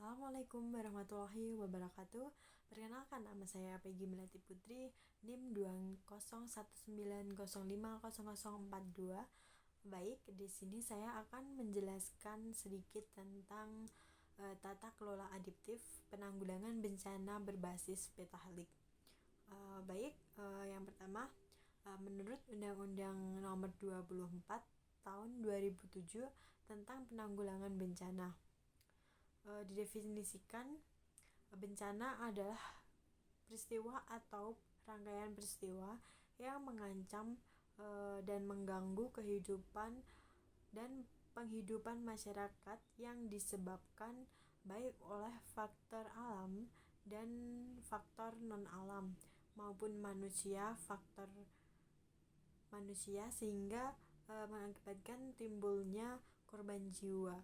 Assalamualaikum warahmatullahi wabarakatuh. Perkenalkan, nama saya Peggy Melati Putri, NIM 20190500042. Baik, di sini saya akan menjelaskan sedikit tentang tata kelola adaptif penanggulangan bencana berbasis petahalik. Yang pertama, menurut Undang-Undang Nomor 24 Tahun 2007 tentang penanggulangan bencana, didefinisikan bencana adalah peristiwa atau rangkaian peristiwa yang mengancam dan mengganggu kehidupan dan penghidupan masyarakat yang disebabkan baik oleh faktor alam dan faktor non-alam maupun faktor manusia sehingga mengakibatkan timbulnya korban jiwa,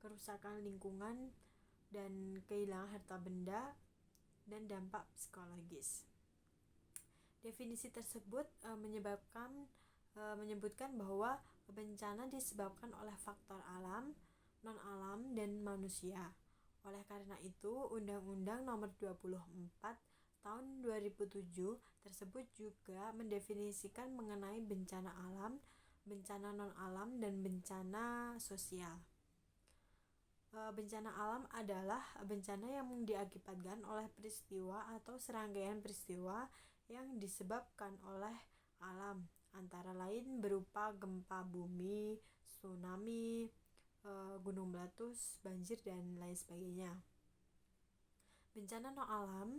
kerusakan lingkungan, dan kehilangan harta benda dan dampak psikologis. Definisi tersebut menyebutkan bahwa bencana disebabkan oleh faktor alam, non-alam, dan manusia. Oleh karena itu, Undang-Undang Nomor 24 Tahun 2007 tersebut juga mendefinisikan mengenai bencana alam, bencana non-alam, dan bencana sosial. Bencana alam adalah bencana yang diakibatkan oleh peristiwa atau serangkaian peristiwa yang disebabkan oleh alam, antara lain berupa gempa bumi, tsunami, gunung meletus, banjir, dan lain sebagainya. Bencana non-alam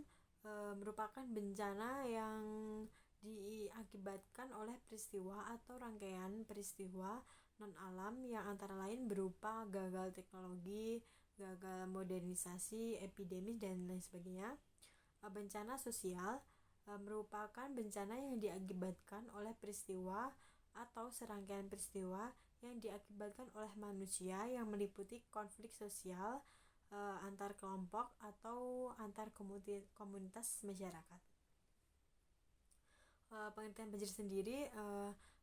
merupakan bencana yang diakibatkan oleh peristiwa atau rangkaian peristiwa non-alam yang antara lain berupa gagal teknologi, gagal modernisasi, epidemi, dan lain sebagainya. Bencana sosial merupakan bencana yang diakibatkan oleh peristiwa atau serangkaian peristiwa yang diakibatkan oleh manusia yang meliputi konflik sosial antar kelompok atau antar komunitas masyarakat. Pengertian banjir sendiri,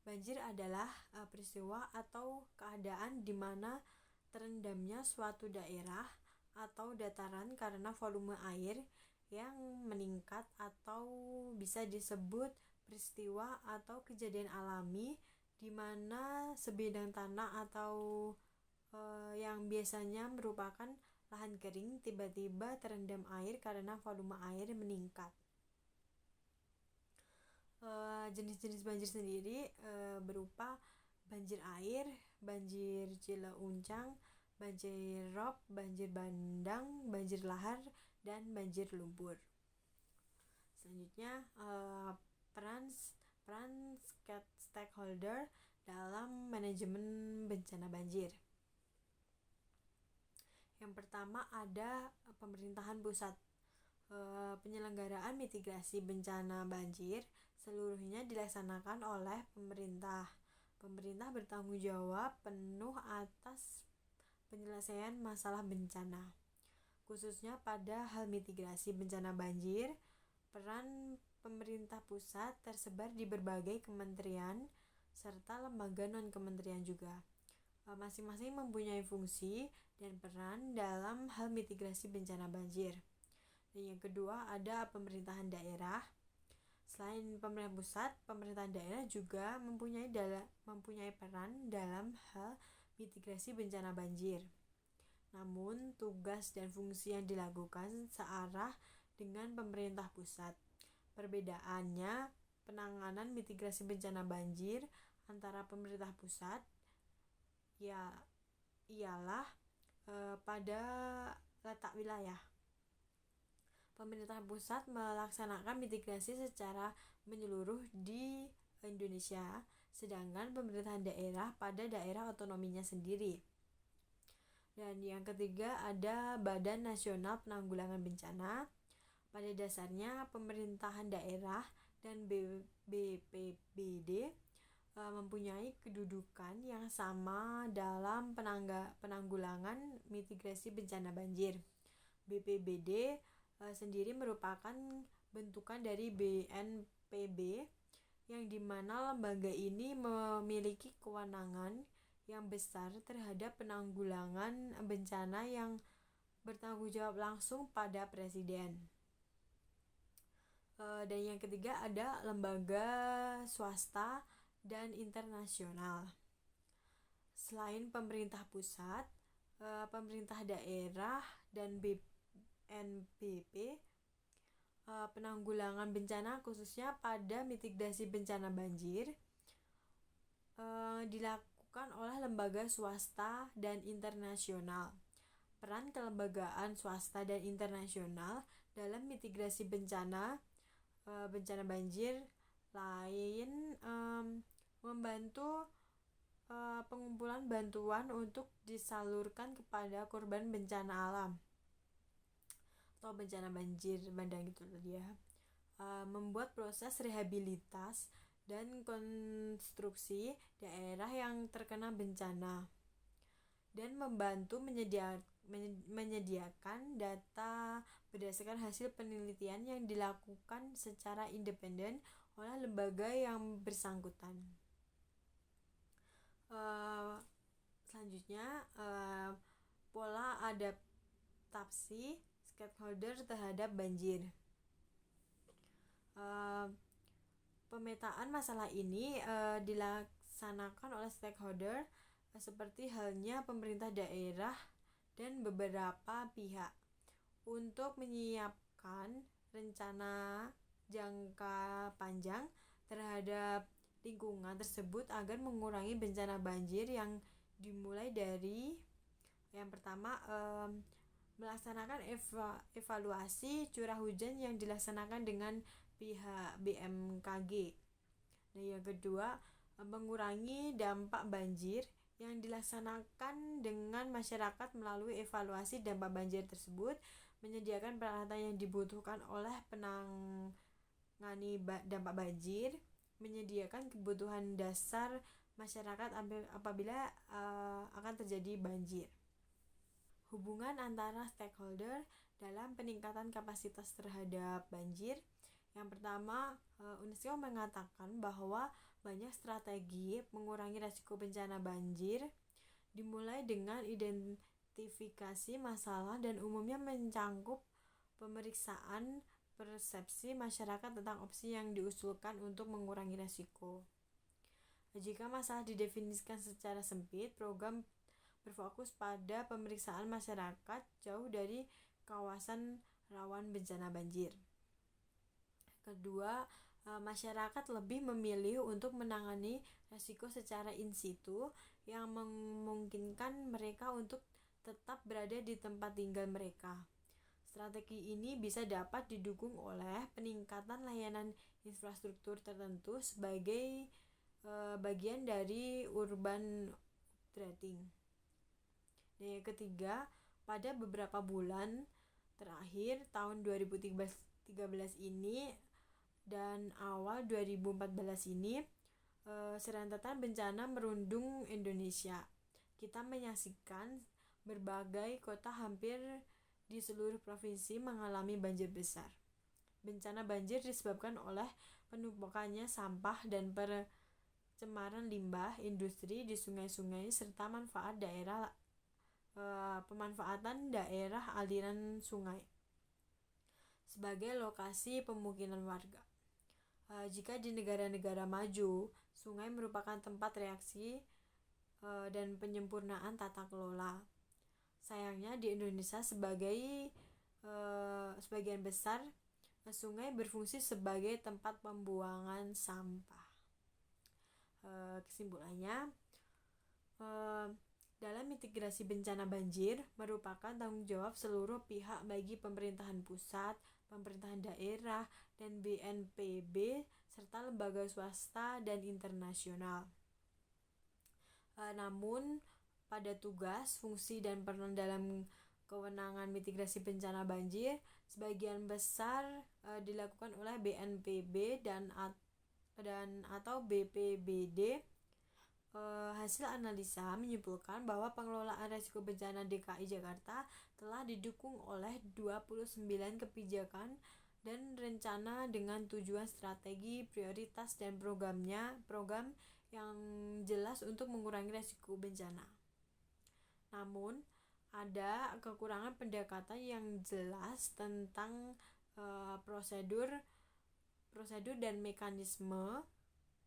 banjir adalah peristiwa atau keadaan di mana terendamnya suatu daerah atau dataran karena volume air yang meningkat, atau bisa disebut peristiwa atau kejadian alami di mana sebidang tanah atau yang biasanya merupakan lahan kering tiba-tiba terendam air karena volume air meningkat. Jenis-jenis banjir sendiri berupa banjir air, banjir cileuncang, banjir rob, banjir bandang, banjir lahar, dan banjir lumpur. Selanjutnya, peran stakeholder dalam manajemen bencana banjir. Yang pertama ada pemerintahan pusat. Penyelenggaraan mitigasi bencana banjir seluruhnya dilaksanakan oleh pemerintah. Pemerintah bertanggung jawab penuh atas penyelesaian masalah bencana. Khususnya pada hal mitigasi bencana banjir, peran pemerintah pusat tersebar di berbagai kementerian serta lembaga non-kementerian juga. Masing-masing mempunyai fungsi dan peran dalam hal mitigasi bencana banjir. Dan yang kedua ada pemerintahan daerah. Selain pemerintah pusat, pemerintahan daerah juga mempunyai peran dalam hal mitigasi bencana banjir. Namun, tugas dan fungsi yang dilakukan searah dengan pemerintah pusat. Perbedaannya, penanganan mitigasi bencana banjir antara pemerintah pusat ialah pada letak wilayah. Pemerintah pusat melaksanakan mitigasi secara menyeluruh di Indonesia, sedangkan pemerintahan daerah pada daerah otonominya sendiri. Dan yang ketiga ada Badan Nasional Penanggulangan Bencana. Pada dasarnya pemerintahan daerah dan BPBD mempunyai kedudukan yang sama dalam penanggulangan mitigasi bencana banjir. BPBD sendiri merupakan bentukan dari BNPB, yang dimana lembaga ini memiliki kewenangan yang besar terhadap penanggulangan bencana yang bertanggung jawab langsung pada presiden. Dan yang ketiga ada lembaga swasta dan internasional. Selain pemerintah pusat, pemerintah daerah dan BNPB, penanggulangan bencana khususnya pada mitigasi bencana banjir dilakukan oleh lembaga swasta dan internasional. Peran kelembagaan swasta dan internasional dalam mitigasi bencana banjir lain membantu pengumpulan bantuan untuk disalurkan kepada korban bencana alam atau bencana banjir bandang gitu ya. Membuat proses rehabilitas dan konstruksi daerah yang terkena bencana, dan membantu menyediakan data berdasarkan hasil penelitian yang dilakukan secara independen oleh lembaga yang bersangkutan. Selanjutnya, pola adaptasi stakeholder terhadap banjir. Pemetaan masalah ini dilaksanakan oleh stakeholder seperti halnya pemerintah daerah dan beberapa pihak untuk menyiapkan rencana jangka panjang terhadap lingkungan tersebut agar mengurangi bencana banjir yang dimulai dari yang pertama melaksanakan evaluasi curah hujan yang dilaksanakan dengan pihak BMKG. Dan yang kedua, mengurangi dampak banjir yang dilaksanakan dengan masyarakat melalui evaluasi dampak banjir tersebut, menyediakan peralatan yang dibutuhkan oleh penangani dampak banjir, menyediakan kebutuhan dasar masyarakat apabila akan terjadi banjir. Hubungan antara stakeholder dalam peningkatan kapasitas terhadap banjir. Yang pertama, UNESCO mengatakan bahwa banyak strategi mengurangi risiko bencana banjir, dimulai dengan identifikasi masalah dan umumnya mencangkup pemeriksaan persepsi masyarakat tentang opsi yang diusulkan untuk mengurangi risiko. Jika masalah didefinisikan secara sempit, program berfokus pada pemeriksaan masyarakat jauh dari kawasan rawan bencana banjir. Kedua, masyarakat lebih memilih untuk menangani risiko secara in situ yang memungkinkan mereka untuk tetap berada di tempat tinggal mereka. Strategi ini bisa dapat didukung oleh peningkatan layanan infrastruktur tertentu sebagai bagian dari urban upgrading. Dan yang ketiga, pada beberapa bulan terakhir tahun 2013 ini dan awal 2014 ini, serentetan bencana merundung Indonesia. Kita menyaksikan berbagai kota hampir di seluruh provinsi mengalami banjir besar. Bencana banjir disebabkan oleh penumpukannya sampah dan pencemaran limbah industri di sungai-sungai serta pemanfaatan daerah aliran sungai sebagai lokasi pemukiman warga. Jika di negara-negara maju, sungai merupakan tempat reaksi dan penyempurnaan tata kelola. Sayangnya di Indonesia sebagian besar sungai berfungsi sebagai tempat pembuangan sampah. Kesimpulannya, dalam mitigasi bencana banjir merupakan tanggung jawab seluruh pihak bagi pemerintahan pusat, pemerintahan daerah, dan BNPB serta lembaga swasta dan internasional. Namun pada tugas, fungsi, dan peran dalam kewenangan mitigasi bencana banjir sebagian besar dilakukan oleh BNPB dan atau BPBD. Hasil analisa menyimpulkan bahwa pengelolaan risiko bencana DKI Jakarta telah didukung oleh 29 kebijakan dan rencana dengan tujuan strategi, prioritas, dan program yang jelas untuk mengurangi risiko bencana. Namun, ada kekurangan pendekatan yang jelas tentang prosedur dan mekanisme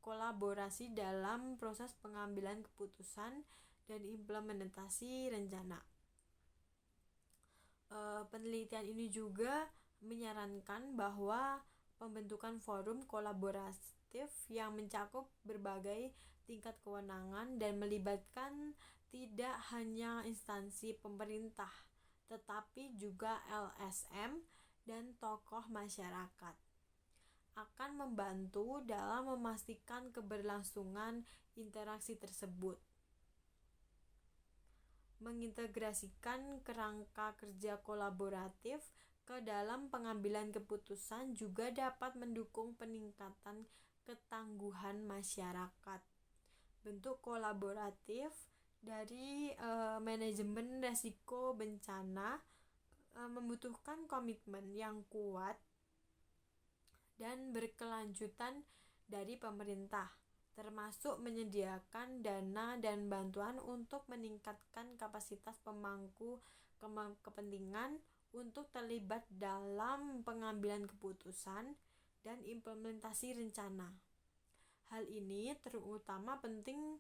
kolaborasi dalam proses pengambilan keputusan dan implementasi rencana. Penelitian ini juga menyarankan bahwa pembentukan forum kolaboratif yang mencakup berbagai tingkat kewenangan dan melibatkan tidak hanya instansi pemerintah, tetapi juga LSM dan tokoh masyarakat akan membantu dalam memastikan keberlangsungan interaksi tersebut. Mengintegrasikan kerangka kerja kolaboratif ke dalam pengambilan keputusan juga dapat mendukung peningkatan ketangguhan masyarakat. Bentuk kolaboratif dari manajemen resiko bencana membutuhkan komitmen yang kuat dan berkelanjutan dari pemerintah, termasuk menyediakan dana dan bantuan untuk meningkatkan kapasitas pemangku kepentingan untuk terlibat dalam pengambilan keputusan dan implementasi rencana. Hal ini terutama penting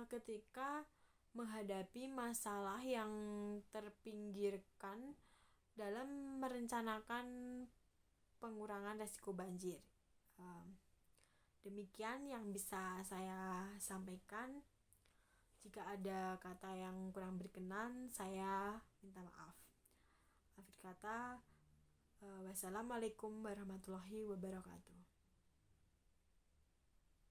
ketika menghadapi masalah yang terpinggirkan dalam merencanakan pengurangan risiko banjir. Demikian yang bisa saya sampaikan. Jika ada kata yang kurang berkenan, saya minta maaf. Akhir kata, wassalamualaikum warahmatullahi wabarakatuh.